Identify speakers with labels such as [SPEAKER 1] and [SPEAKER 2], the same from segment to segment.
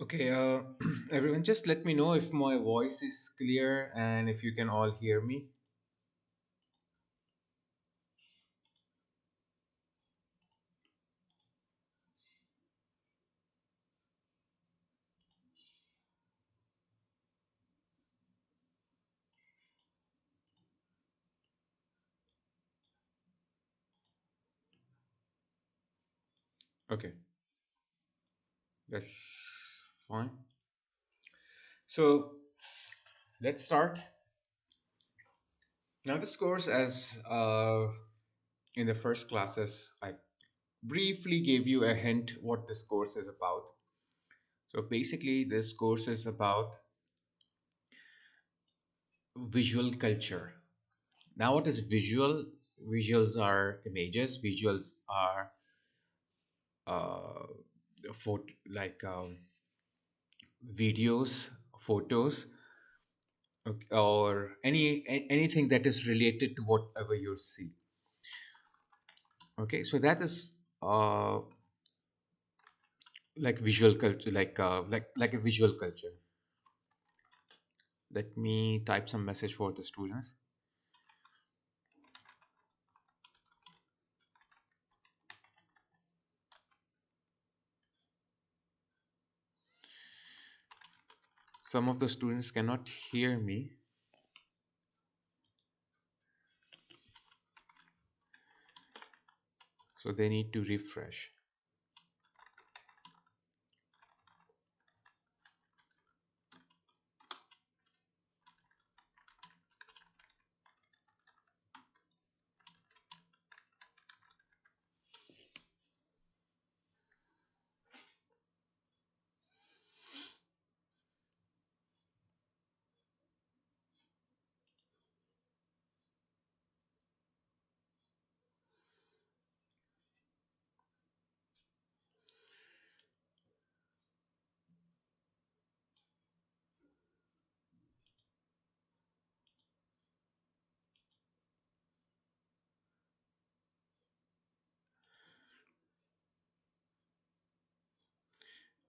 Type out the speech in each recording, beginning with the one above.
[SPEAKER 1] Okay, everyone, just let me know if my voice is clear and if you can all hear me. Okay, that's fine. So let's start. Now, this course, as in the first classes, I briefly gave you a hint what this course is about. So basically, this course is about visual culture. Now, what is visual? Visuals are images. Visuals are uh, like videos, photos, okay, or anything that is related to whatever you see. Okay, so that is like visual culture, like a visual culture. Let me type some message for the students. Some of the students cannot hear me, so they need to refresh.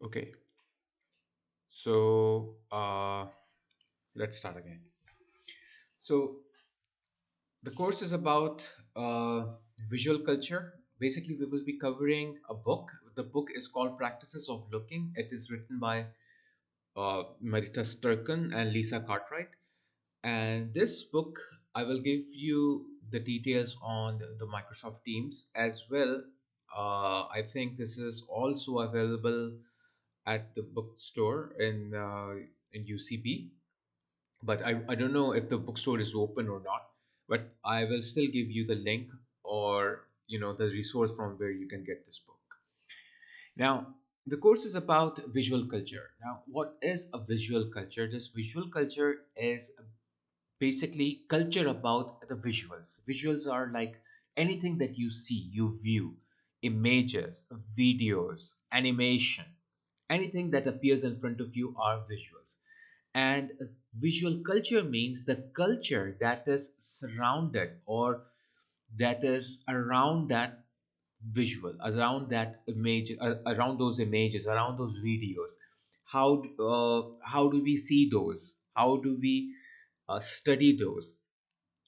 [SPEAKER 1] Okay, so let's start again. So the course is about visual culture. Basically, we will be covering a book. The book is called Practices of Looking. It is written by Marita Sturken and Lisa Cartwright. And this book, I will give you the details on the Microsoft Teams as well. I think this is also available at the bookstore in UCB, but I don't know if the bookstore is open or not. But I will still give you the link or the resource from where you can get this book. Now, the course is about visual culture. Now, what is a visual culture? This visual culture is basically culture about the visuals. Visuals are like anything that you see, you view, images, videos, animation, anything that appears in front of you are visuals. And visual culture means the culture that is surrounded or that is around that visual, around that image, around those images, around those videos. How do we see those? How do we study those?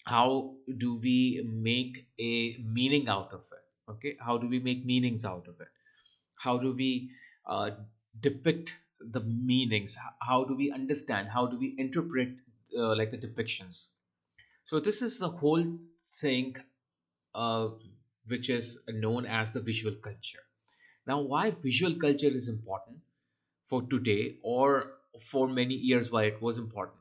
[SPEAKER 1] How do we make a meaning out of it? Okay, how do we make meanings out of it? How do we uh, depict the meanings? How do we understand? How do we interpret like the depictions? So this is the whole thing, uh, which is known as the visual culture. Now, why visual culture is important for today or for many years, why it was important?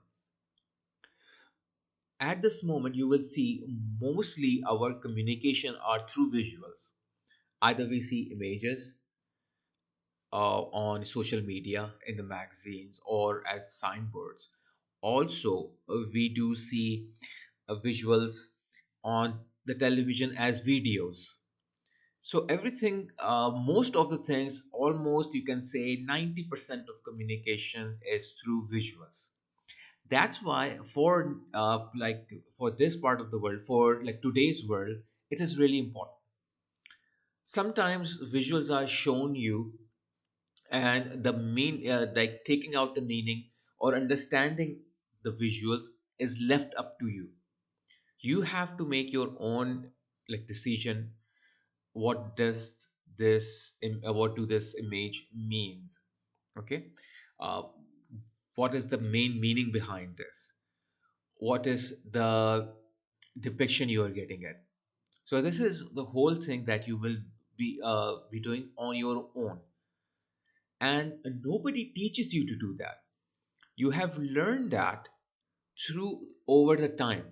[SPEAKER 1] At this moment, you will see mostly our communication are through visuals. Either we see images on social media, in the magazines, or as signboards. Also, we do see visuals on the television as videos. So everything, most of the things, almost you can say 90% of communication is through visuals. That's why for for this part of the world, for like today's world, it is really important. Sometimes visuals are shown you and the mean like taking out the meaning or understanding the visuals is left up to you. You have to make your own like decision. What does what do this image means? Okay. uh, what is the main meaning behind this? What is the depiction you are getting at? So this is the whole thing that you will be doing on your own, and nobody teaches you to do that. You have learned that through over the time,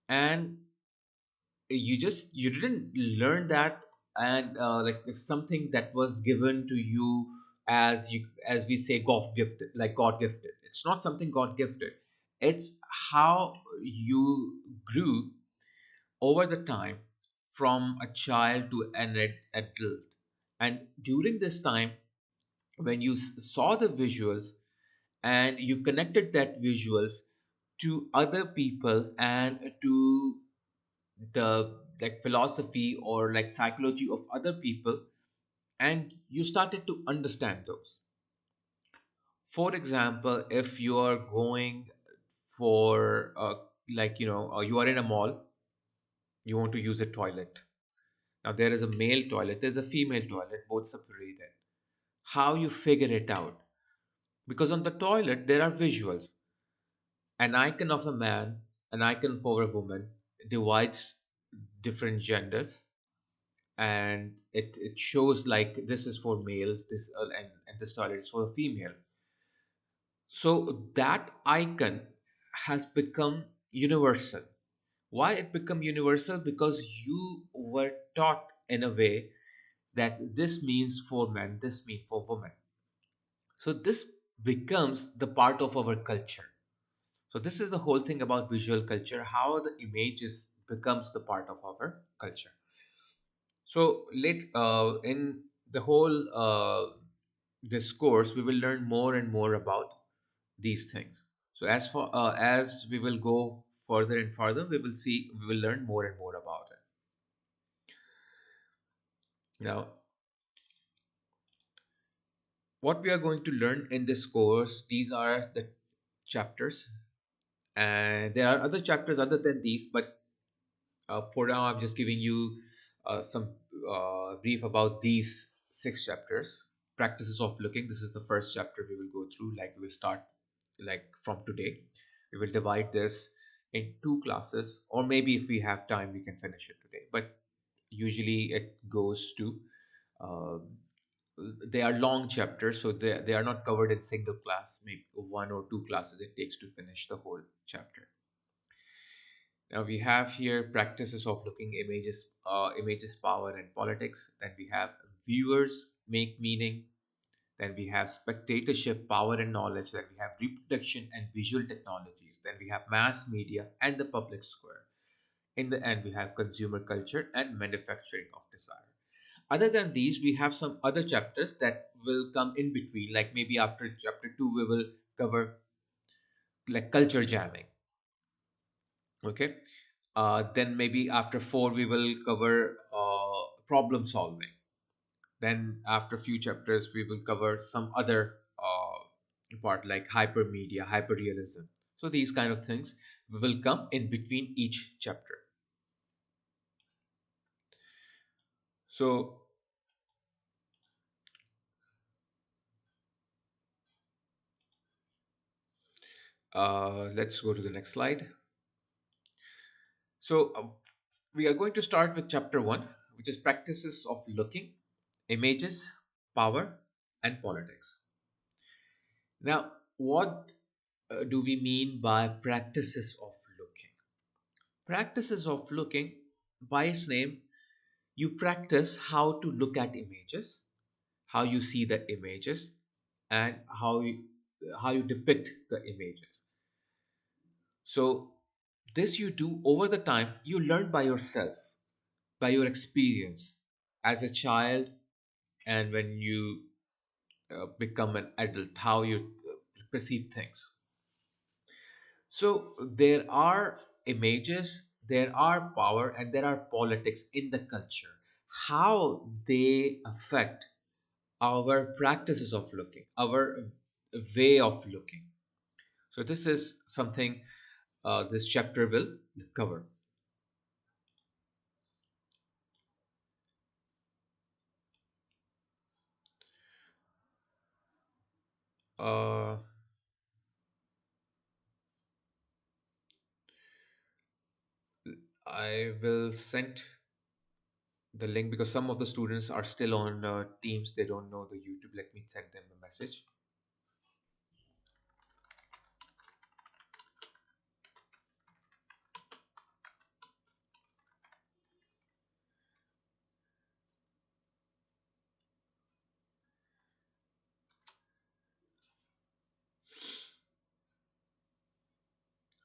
[SPEAKER 1] and you didn't learn that, and like if something that was given to you as we say god gifted, like god gifted. It's not something god gifted. It's how you grew over the time from a child to an adult. And during this time, when you saw the visuals and you connected that visuals to other people and to the like philosophy or like psychology of other people, and you started to understand those. For example, if you are going for like you are in a mall, you want to use a toilet. Now there is a male toilet, there's a female toilet, both separated. How you figure it out? Because on the toilet there are visuals. An icon of a man, an icon for a woman divides different genders, and it shows like this is for males, this and this toilet is for a female. So that icon has become universal. Why it become universal? Because you were taught in a way that this means for men, this means for women. So this becomes the part of our culture. So this is the whole thing about visual culture, how the images becomes the part of our culture. So in the whole this course, we will learn more and more about these things. So as we will go further and further, we will learn more and more about it. Now, what we are going to learn in this course, these are the chapters, and there are other chapters other than these, but for now, I'm just giving you some brief about these six chapters. Practices of looking. This is the first chapter we will go through. Like we will start like from today. We will divide this in two classes, or maybe if we have time, we can finish it today. But usually it goes to uh, they are long chapters, so they are not covered in single class. Maybe one or two classes it takes to finish the whole chapter. Now we have here practices of looking images, images, power, and politics. Then we have viewers make meaning. Then we have spectatorship, power, and knowledge. Then we have reproduction and visual technologies. Then we have mass media and the public square. In the end, we have consumer culture and manufacturing of desire. Other than these, we have some other chapters that will come in between. Like maybe after chapter 2, we will cover like culture jamming. Okay. Then maybe after 4 we will cover problem solving. Then after few chapters we will cover some other part like hypermedia, hyperrealism. So these kind of things will come in between each chapter. So let's go to the next slide. So we are going to start with chapter 1, which is practices of looking, images, power, and politics. Now, what do we mean by practices of looking? Practices of looking, by its name, you practice how to look at images, how you see the images, and how you depict the images. So this you do over the time. You learn by yourself, by your experience as a child, and when you become an adult, how you perceive things. So there are images, there are power, and there are politics in the culture. How they affect our practices of looking, our way of looking. So this is something this chapter will cover. Uh, I will send the link because some of the students are still on Teams. They don't know the YouTube. Let me send them a message.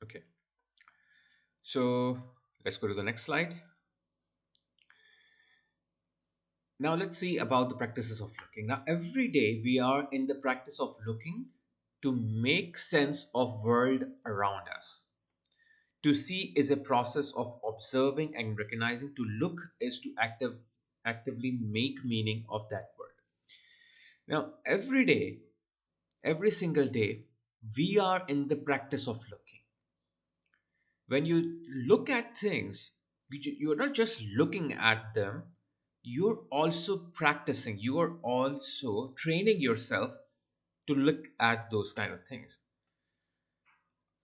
[SPEAKER 1] Okay. So let's go to the next slide. Now let's see about the practices of looking. Now every day we are in the practice of looking to make sense of world around us. To see is a process of observing and recognizing. To look is to actively make meaning of that word. Now every day, every single day, we are in the practice of looking. When you look at things, you're not just looking at them, you're also practicing, you are also training yourself to look at those kind of things.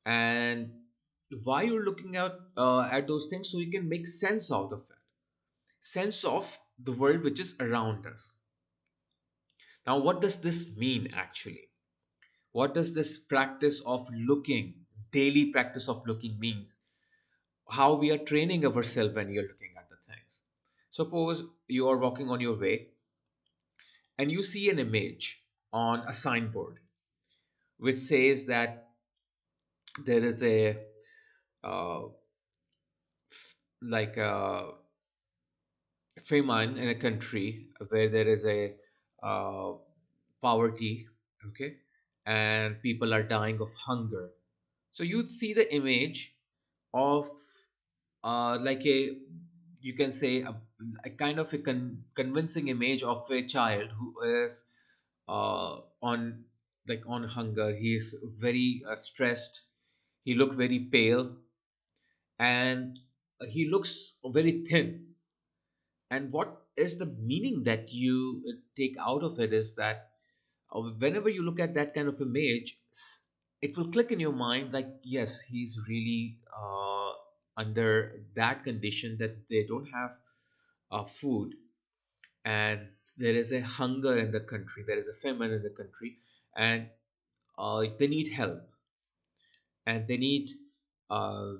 [SPEAKER 1] And why you're looking at those things? So you can make sense out of it, sense of the world which is around us. Now what does this mean actually? What does this practice of looking, daily practice of looking means? How we are training ourselves when you're looking at the things. Suppose you are walking on your way and you see an image on a signboard which says that there is a uh, like a famine in a country where there is a uh, poverty, okay, and people are dying of hunger. So you see the image of like a, you can say a kind of a convincing image of a child who is on, like on hunger. He is very stressed. He look very pale, and he looks very thin. And what is the meaning that you take out of it is that whenever you look at that kind of image, it will click in your mind like, yes, he's really under that condition that they don't have food, and there is a hunger in the country, there is a famine in the country, and they need help, and they need uh,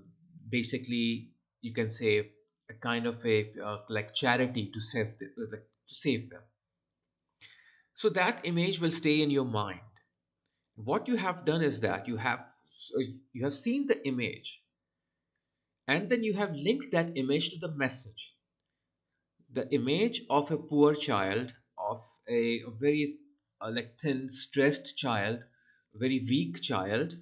[SPEAKER 1] basically, you can say, a kind of a like charity to save them, like, to save them. So that image will stay in your mind. What you have done is that you have seen the image, and then you have linked that image to the message. The image of a poor child, of a very like thin, stressed child, very weak child,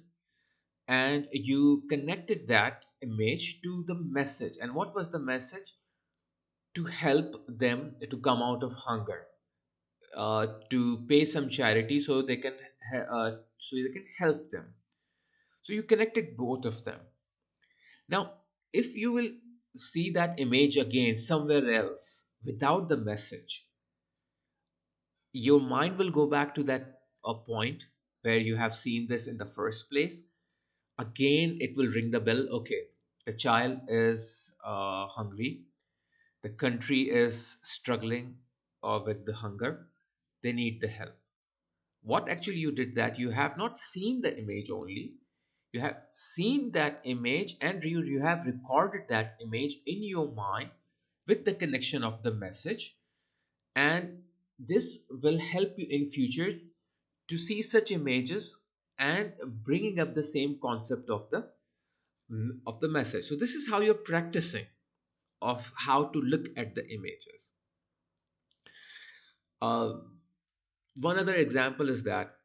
[SPEAKER 1] and you connected that image to the message. And what was the message? To help them to come out of hunger, to pay some charity so they can so they can help them. So you connected both of them. Now if you will see that image again somewhere else without the message, your mind will go back to that point where you have seen this in the first place. Again it will ring the bell. Okay, the child is hungry, the country is struggling with the hunger, they need the help. What actually you did, that you have not seen the image only, you have seen that image, and you have recorded that image in your mind with the connection of the message. And this will help you in future to see such images and bringing up the same concept of the message. So this is how you're practicing of how to look at the images. uh, One other example is that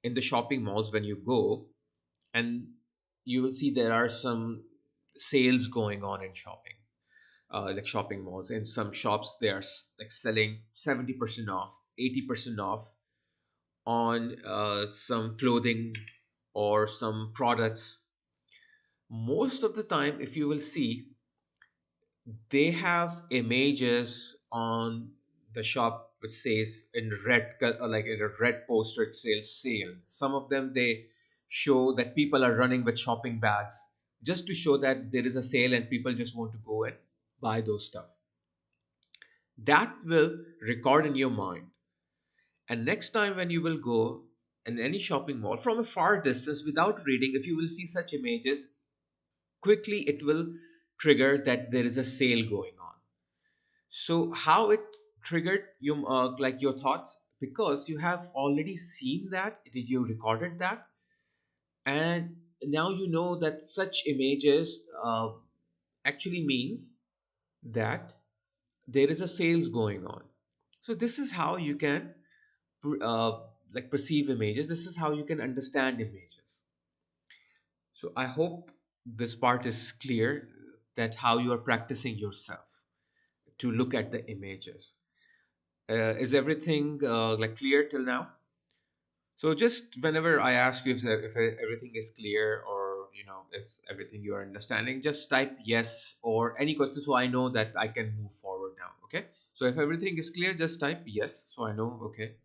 [SPEAKER 1] in the shopping malls, when you go, and you will see there are some sales going on in shopping malls. In some shops they are like selling 70% off, 80% off on some clothing or some products. Most of the time, if you will see, they have images on the shop which says in red, like in a red poster, it says sale. Some of them they show that people are running with shopping bags just to show that there is a sale and people just want to go and buy those stuff. That will record in your mind. And next time when you will go in any shopping mall from a far distance without reading, if you will see such images, quickly it will trigger that there is a sale going on. So how it triggered your like your thoughts? Because you have already seen that, did you recorded that, and now you know that such images actually means that there is a sales going on. So this is how you can uh, like perceive images. This is how you can understand images. So I hope this part is clear, that how you are practicing yourself to look at the images. Is everything like clear till now? So just whenever I ask you if everything is clear, or is everything you are understanding, just type yes or any question so I know that I can move forward now. Okay. So if everything is clear, just type yes so I know. Okay.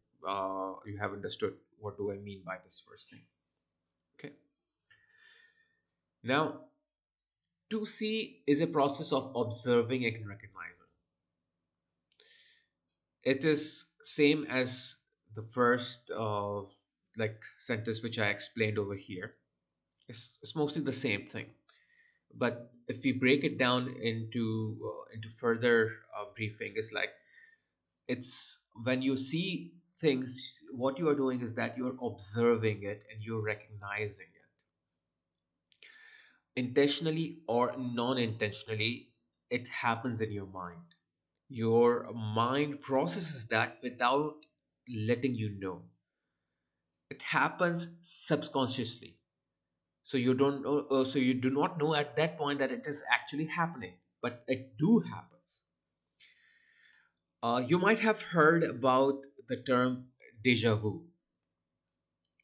[SPEAKER 1] You have understood what do I mean by this first thing. Okay. Now, to see is a process of observing and recognizing. It is same as the first like sentence which I explained over here. It's mostly the same thing. But if we break it down into further briefing, it's like it's when you see things, what you are doing is that you're observing it and you're recognizing it intentionally or non-intentionally. It happens in your mind. Your mind processes that without letting you know. It happens subconsciously. So you don't know, so you do not know at that point that it is actually happening, but it do happens. You might have heard about the term deja vu,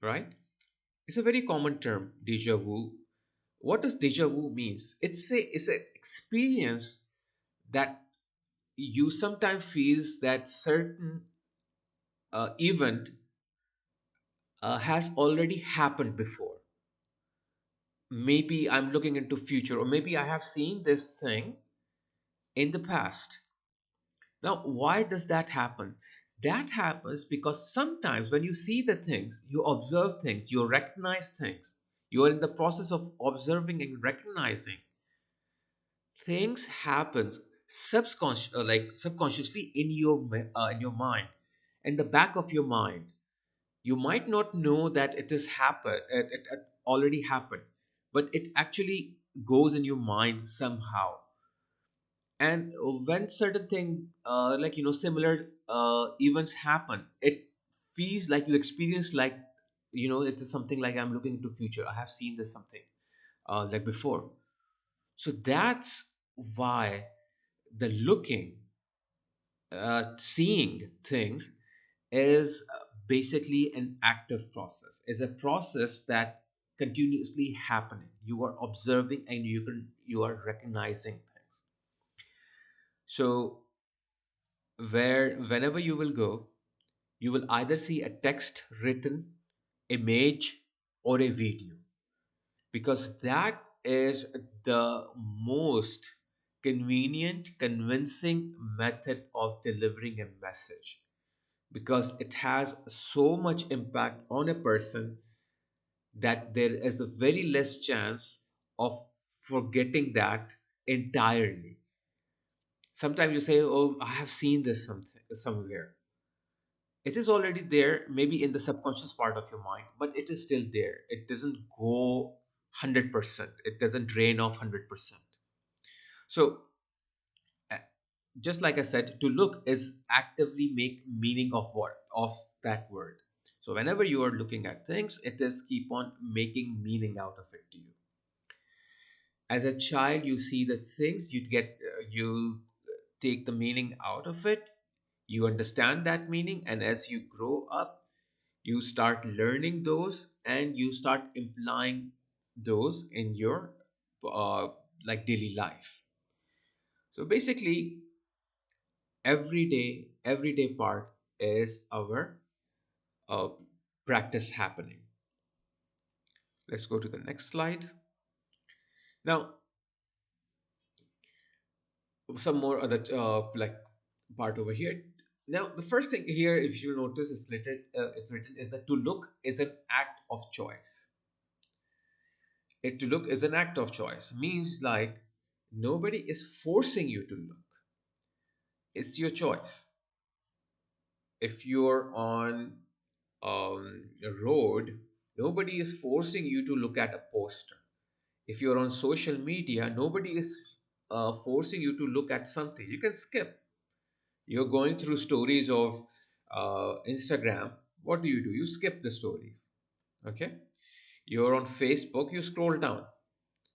[SPEAKER 1] right? It's a very common term, deja vu. What does deja vu means? It's an experience that you sometimes feels that certain event has already happened before. Maybe I'm looking into future, or maybe I have seen this thing in the past. Now, why does that happen? That happens because sometimes when you see the things, you observe things, you recognize things, you are in the process of observing and recognizing, things happens subconsciously in your mind, in the back of your mind. You might not know that it has happened, it already happened, but it actually goes in your mind somehow. And when certain thing similar events happen, it feels like you experience like it is something like I'm looking into future, I have seen this something like before. So that's why the looking, seeing things is basically an active process, is a process that continuously happening. You are observing and you are recognizing things. So whenever you will go, you will either see a text written, image, or a video, because that is the most convenient, convincing method of delivering a message, because it has so much impact on a person that there is a very less chance of forgetting that entirely. Sometimes you say, oh, I have seen this something somewhere. It is already there, maybe in the subconscious part of your mind, but it is still there. It doesn't go 100%, it doesn't drain off 100%. So uh, just like I said, to look is actively make meaning of what of that word. So whenever you are looking at things, it is keep on making meaning out of it to you. As a child, you see the things, you get you take the meaning out of it, You understand that meaning, and as you grow up, you start learning those and you start implying those in your uh, like daily life. So basically, everyday part is our uh, practice happening. Let's go to the next slide. Now, some more other like part over here. Now, the first thing here, if you notice, is written is that to look is an act of choice. To look is an act of choice means like nobody is forcing you to look. It's your choice. If you're on a road, nobody is forcing you to look at a poster. If you're on social media, nobody is forcing you to look at something. You can skip. You're going through stories of Instagram. What do? You skip the stories. Okay. You're on Facebook, you scroll down.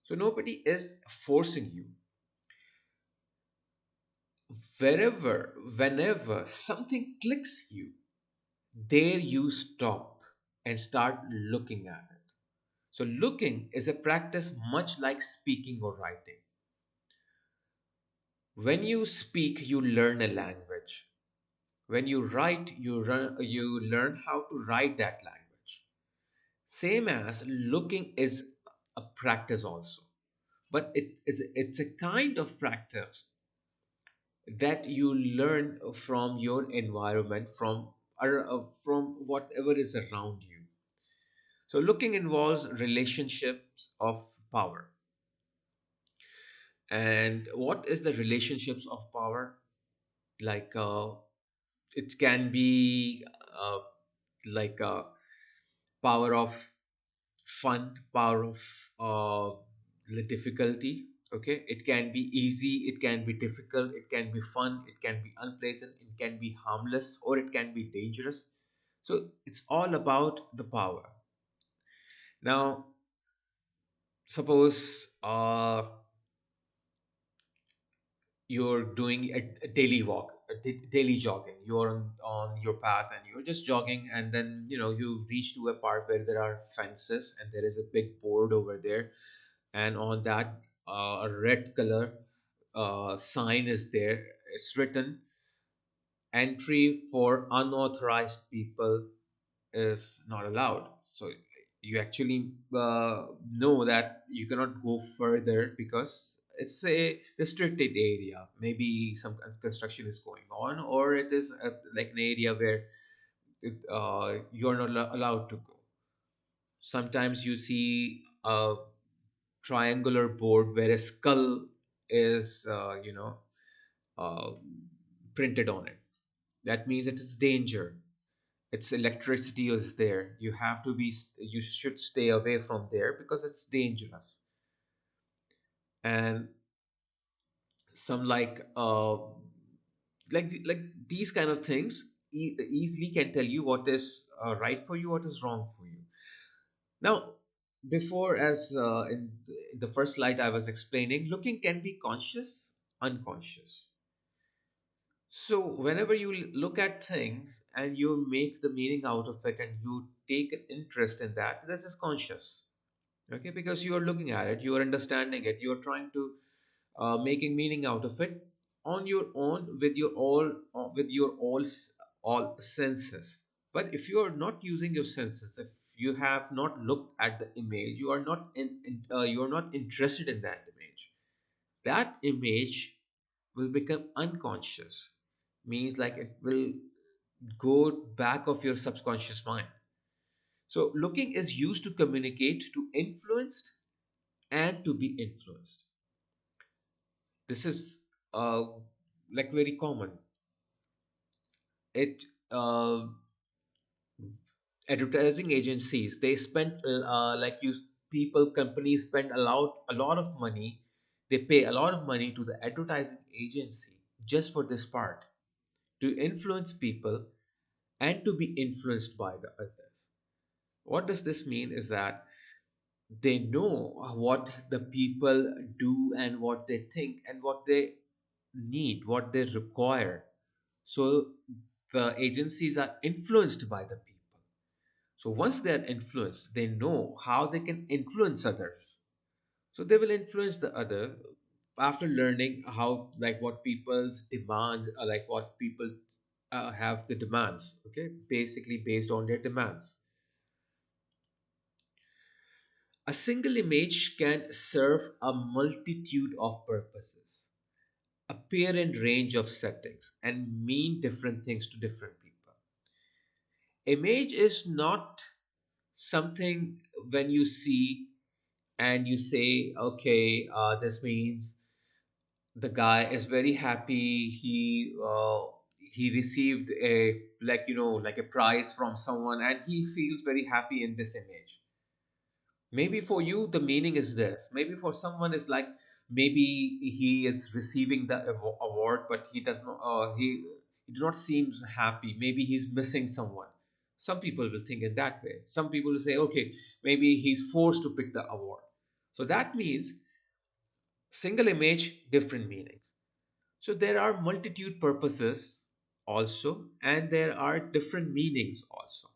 [SPEAKER 1] So nobody is forcing you. Whenever something clicks you, there you stop and start looking at it. So looking is a practice much like speaking or writing. When you speak, you learn a language. When you write, you learn how to write that language. Same as looking is a practice also. But it's a kind of practice that you learn from your environment, from whatever is around you. So looking involves relationships of power. And what is the relationships of power? Like it can be uh, like power of fun, power of difficulty. Okay, it can be easy, it can be difficult, it can be fun, it can be unpleasant, it can be harmless, or it can be dangerous. So it's all about the power. Now, suppose you're doing a daily walk, daily jogging. You're on your path and you're just jogging, and then you reach to a part where there are fences and there is a big board over there, and on that a red color sign is there. It's written, entry for unauthorized people is not allowed. So you actually know that you cannot go further because it's a restricted area. Maybe some construction is going on, or it is like an area where you're not allowed to go. Sometimes you see a triangular board where a skull is uh, printed on it. That means it is danger. It's electricity is there. You should stay away from there because it's dangerous. And some like these kind of things easily can tell you what is right for you, what is wrong for you. Now, before, as in the first slide I was explaining, looking can be conscious, unconscious. So whenever you look at things and you make the meaning out of it and you take an interest in that, this is conscious. Okay, because you are looking at it, you are understanding it, you are trying to making meaning out of it on your own with all senses. But if you are not using your senses, if you have not looked at the image, you are not you are not interested in that image. That image will become unconscious, means like it will go back of your subconscious mind. So looking is used to communicate, to influenced, and to be influenced. This is uh, like very common. It Advertising agencies, they spend like you people companies spend a lot of money. They pay a lot of money to the advertising agency just for this part, to influence people and to be influenced by the others. What does this mean is that they know what the people do and what they think and what they need, what they require. So the agencies are influenced by the people. So once they're influenced, they know how they can influence others. So they will influence the other after learning how, like, what people's demands are, like what people have the demands. Okay, basically based on their demands. A single image can serve a multitude of purposes, appear in range of settings, and mean different things to different people. Image is not something when you see and you say, okay, this means the guy is very happy. He received a, like, like a prize from someone, and he feels very happy in this image. Maybe for you the meaning is this. Maybe for someone is like, maybe he is receiving the award, but he does not. He do not seems happy. Maybe he's missing someone. Some people will think in that way. Some people will say, okay, maybe he's forced to pick the award. So that means single image, different meanings. So there are multitude purposes also, and there are different meanings also.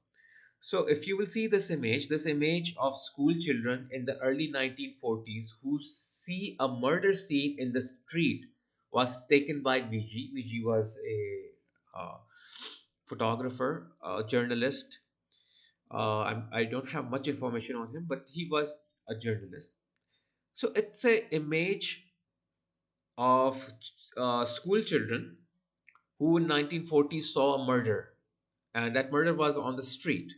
[SPEAKER 1] So if you will see this image of school children in the early 1940s who see a murder scene in the street was taken by VG. VG was a photographer, a journalist. I don't have much information on him, but he was a journalist. So it's a image of school children who in 1940s saw a murder, and that murder was on the street.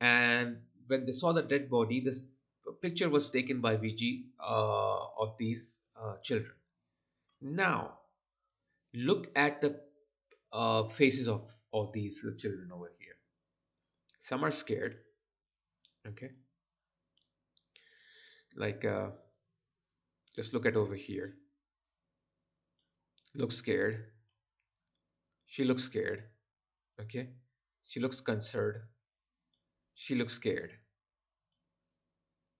[SPEAKER 1] And when they saw the dead body, this picture was taken by VG of these children. Now look at the faces of these children over here. Some are scared. Okay, like just look at over here. Looks scared. She looks scared. Okay, she looks concerned. She looks scared.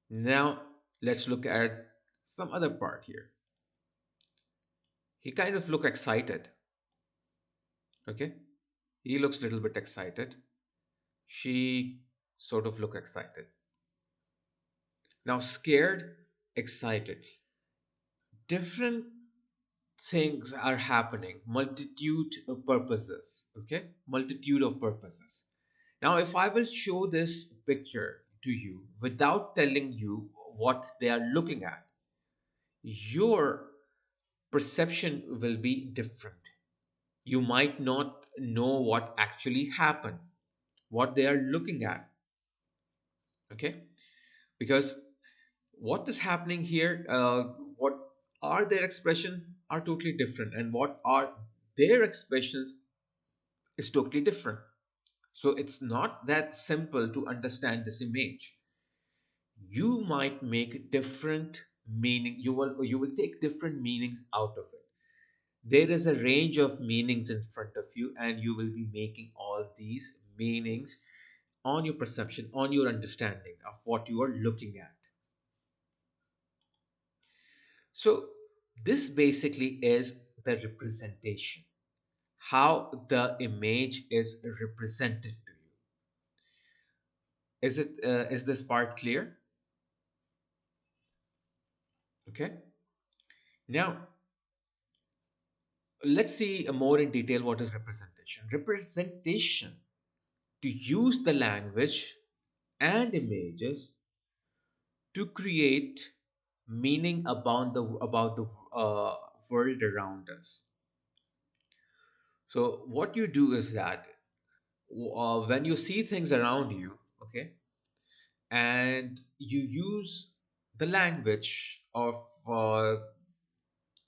[SPEAKER 1] Now let's look at some other part here. He kind of look excited. Okay, he looks a little bit excited. She sort of look excited. Now scared, excited. Different things are happening. Multitude of purposes. Okay, multitude of purposes. Now if I will show this picture to you without telling you what they are looking at, your perception will be different. You might not know what actually happened, what they are looking at. Okay, because what is happening here, what are their expressions are totally different, and what are their expressions is totally different. So it's not that simple to understand this image. You might make different meaning, you will take different meanings out of it. There is a range of meanings in front of you, and you will be making all these meanings on your perception, on your understanding of what you are looking at. So this basically is the representation, how the image is represented to you. Is this part clear? Okay. Now let's see more in detail what is representation. Representation, to use the language and images to create meaning about the world around us. So what you do is that when you see things around you, okay, and you use the language of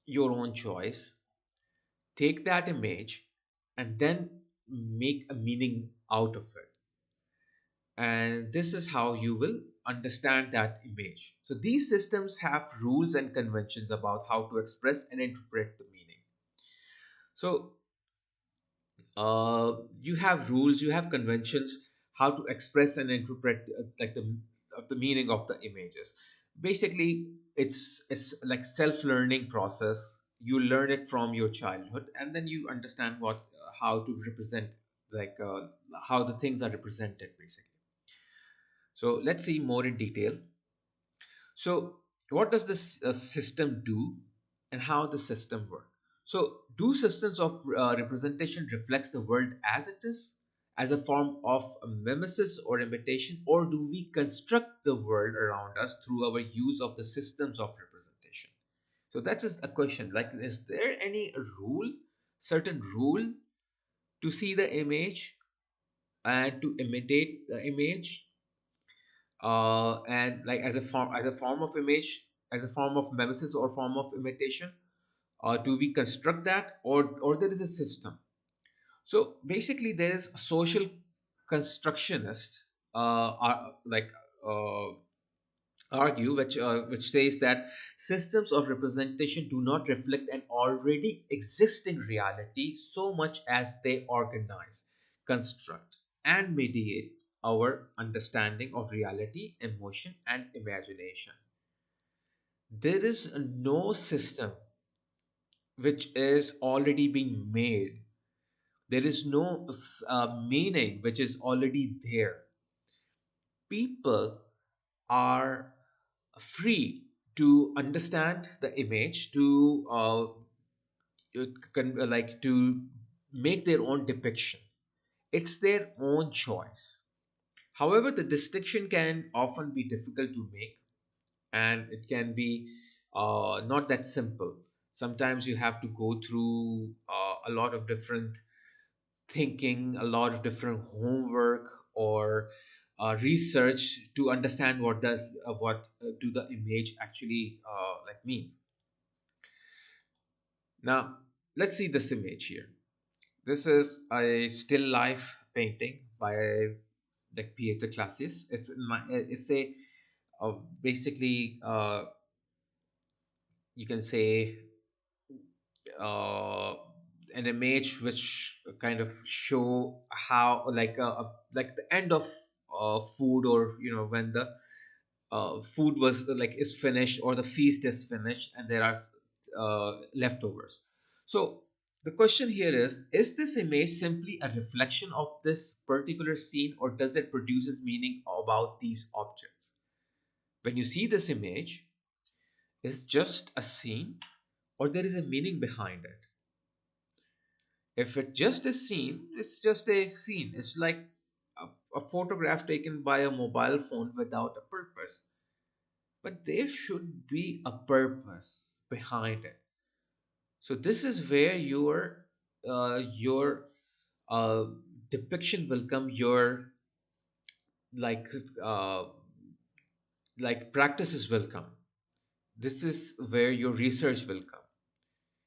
[SPEAKER 1] your own choice, take that image and then make a meaning out of it. And this is how you will understand that image. So these systems have rules and conventions about how to express and interpret the meaning. So you have rules, you have conventions, how to express and interpret like the meaning of the images. Basically, it's like self-learning process. you learn it from your childhood, and then you understand what how to represent, like how the things are represented basically. So let's see more in detail. So what does this system do, and how the system work? So do systems of representation reflects the world as it is, as a form of mimesis or imitation, or do we construct the world around us through our use of the systems of representation? So that is a question. Like, is there any rule, certain rule to see the image and to imitate the image, and like as a form of image, as a form of mimesis or form of imitation, or do we construct that, or there is a system? So basically, there is social constructionists are like uh, argue, which says that systems of representation do not reflect an already existing reality so much as they organize, construct, and mediate our understanding of reality, emotion, and imagination. There is no system which is already being made. There is no meaning which is already there. People are free to understand the image, to like to make their own depiction. It's their own choice. However, the distinction can often be difficult to make, and it can be not that simple. Sometimes you have to go through a lot of different thinking, a lot of different homework, or research to understand what do the image actually like means. Now, let's see this image here. This is a still life painting by like Pietro Classis. It's a basically you can say uh, an image which kind of show how like the end of food, or when the food was like is finished, or the feast is finished, and there are leftovers. So the question here is this image simply a reflection of this particular scene, or does it produces meaning about these objects? When you see this image, is just a scene, or there is a meaning behind it? If it's just a scene, it's just a scene. It's like a photograph taken by a mobile phone without a purpose. But there should be a purpose behind it. So this is where your uh, depiction will come. Your like uh, like practices will come. This is where your research will come.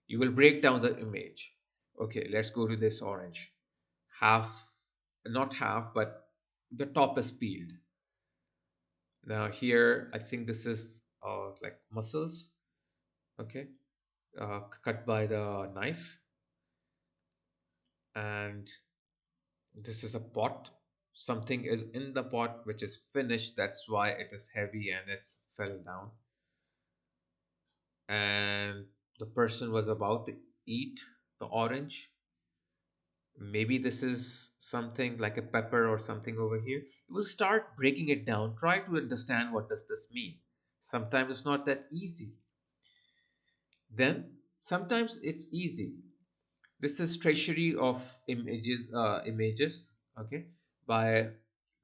[SPEAKER 1] You will break down the image. Okay, let's go to this orange. Half, not half, but the top is peeled. Now here, I think this is like muscles. Okay, cut by the knife, and this is a pot. Something is in the pot which is finished. That's why it is heavy and it's fell down. And the person was about to eat the orange. Maybe this is something like a pepper or something over here. You will start breaking it down. Try to understand what does this mean. Sometimes it's not that easy. Then sometimes it's easy. This is Treachery of Images, okay, by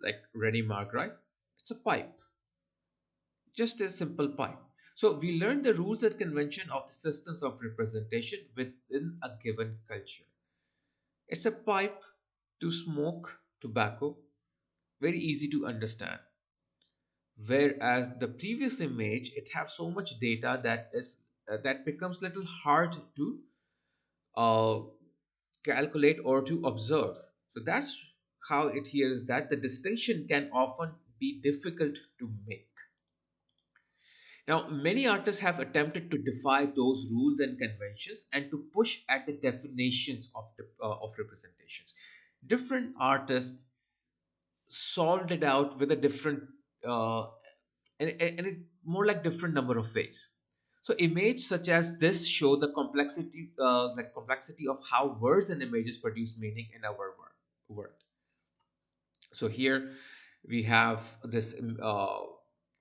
[SPEAKER 1] like Rennie Margright. It's a pipe, just a simple pipe. So we learn the rules and convention of the systems of representation within a given culture. It's a pipe to smoke tobacco, very easy to understand. Whereas the previous image, it has so much data that becomes little hard to uh, calculate or to observe. So that's how it here is that the distinction can often be difficult to make. Now, many artists have attempted to defy those rules and conventions and to push at the definitions of representations. Different artists solved it out with a different uh, and it more like different number of ways. So image such as this show the complexity of how words and images produce meaning in our world. So here we have this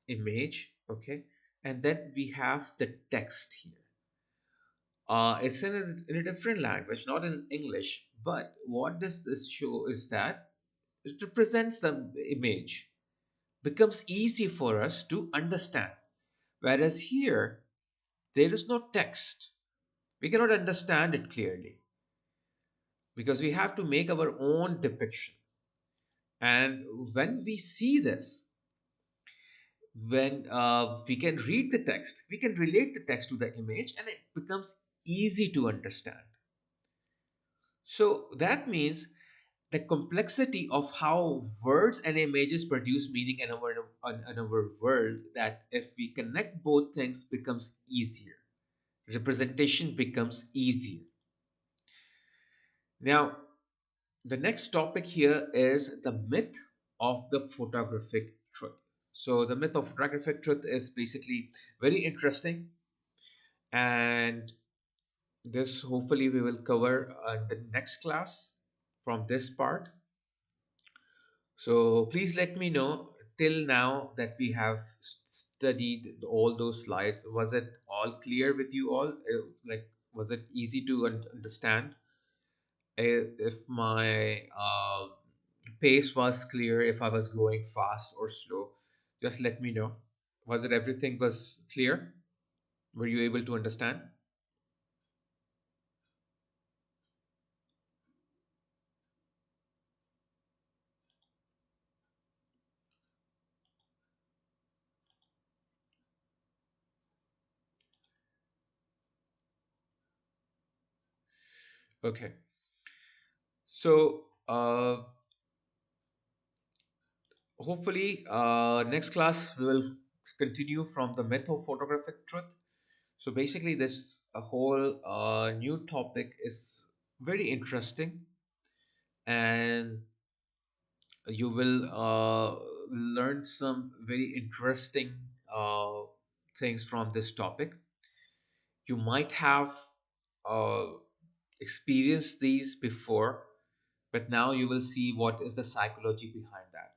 [SPEAKER 1] image, okay, and then we have the text here. It's in a different language, not in English, but what does this show is that it represents the image, becomes easy for us to understand. Whereas here, there is no text. We cannot understand it clearly because we have to make our own depiction. And when we see this, when we can read the text, we can relate the text to the image and it becomes easy to understand. So that means the complexity of how words and images produce meaning in our world, that if we connect both things becomes easier. Representation becomes easier. Now, the next topic here is the myth of the photographic truth. So the myth of photographic truth is basically very interesting, and this hopefully we will cover in the next class from this part. So please let me know till now that we have studied all those slides. Was it all clear with you all? Like, was it easy to understand? If my pace was clear, if I was going fast or slow, just let me know. Was it everything was clear? Were you able to understand? Okay. So hopefully next class we will continue from the myth of photographic truth. So basically this a whole new topic is very interesting, and you will learn some very interesting uh, things from this topic. You might have uh, experienced these before, but now you will see what is the psychology behind that.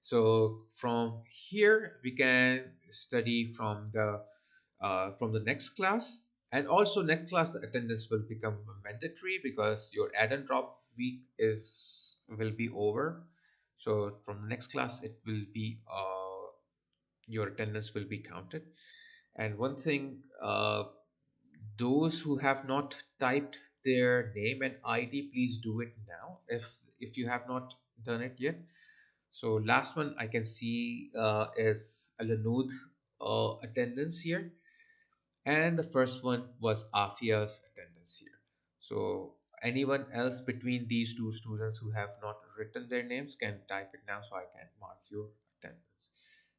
[SPEAKER 1] So from here we can study from the next class, and also next class the attendance will become mandatory because your add and drop week is will be over. So from the next class it will be your attendance will be counted. And one thing, those who have not typed their name and ID, please do it now if you have not done it yet. So last one I can see is Alanud attendance here, and the first one was Afia's attendance here. So anyone else between these two students who have not written their names can type it now so I can mark your attendance.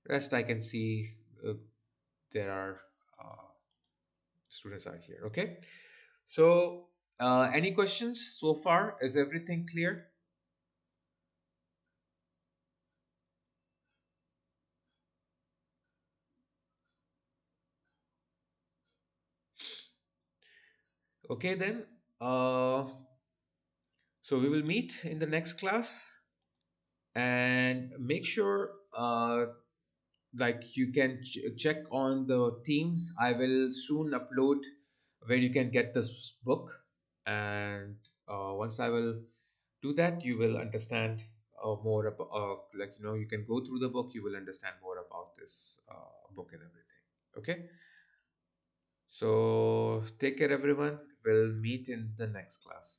[SPEAKER 1] Rest I can see there are students are here. Okay. So any questions so far? Is everything clear? Okay then. So we will meet in the next class, and make sure like you can check on the Teams. I will soon upload where you can get this book, and once I will do that, you will understand more about you can go through the book, you will understand more about this book and everything. Okay, so take care everyone, we'll meet in the next class.